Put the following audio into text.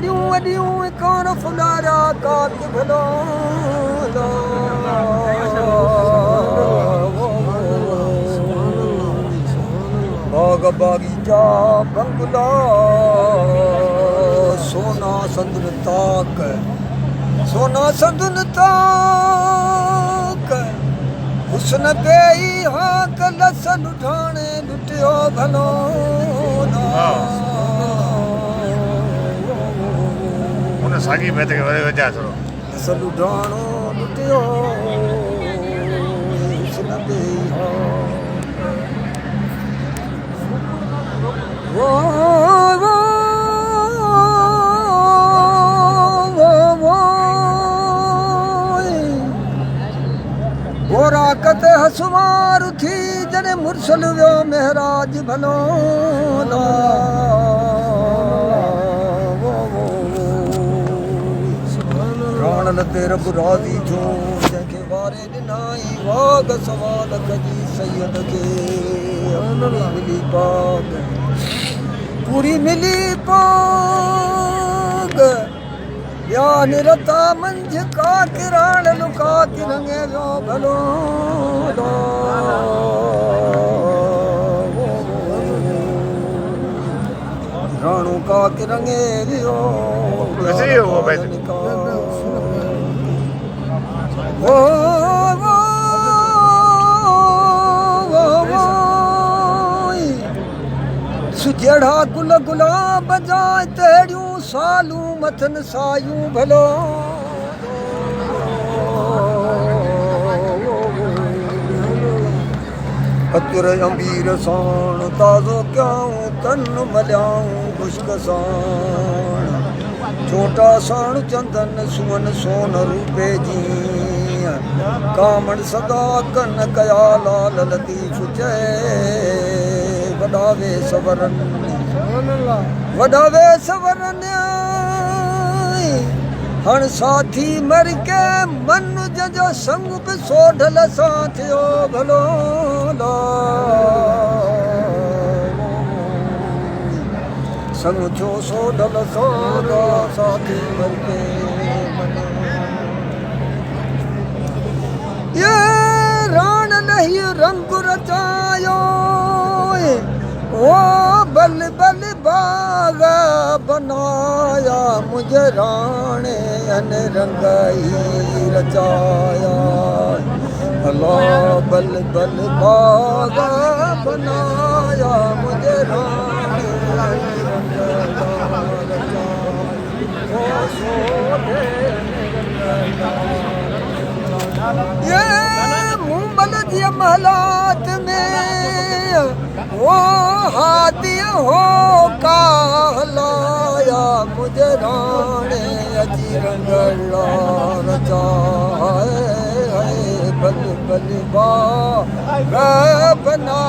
दाड़ियूं वॾियूं कोन फुलारा कात भलो बाग बागीचा बंगला सोना संदन ताक सोना संदन ताक हुस्न बेई हाँ कलस लुठाने लुटियो भलो उन साॻी बैत खे वरी वॼा थोरो कलस लुठाणो लुटियो हुस्न बेई हाँ राकत हसवार थी जने मुरसल वियो महराज भलो राण लते रब राज़ी जो जंहिंखे वारे ॾिनाई वाग सवाल कजी सैयद खे मिली पाग पूरी मिली पाग या निरता मंझ का किराण लुका तिरंगे जो भलो राणू का किरंगे जो वैसे ही हो बैत सुजड़ा गुल गुलाब जाए तेड़ियूं सालूं मथन सायूं भलो अतर अंबीर साण ताज़ो कयाऊं तन मलियाऊं खुश्क साण छोटा साण चंदन सुवन सोन रूपे जी कामण सदा कन कया लाल लतीफ़ चए वॾावे सवरन हण साथी मर के मनुज जो संग बि सोढल सां थियो भलो संग छो सोढल साथी मर के ये राण नहीं रंग रचायो ओ बल बल बाग बनाया मुझे राणे अन रंगाई रचाया अल्लाह बल बल बाग बनाया मुझे राणे ये मुंबल जी महलात में वो हाथी हो का हलाया मुझे राणे अजी रंगला रचाए बल बल बा बना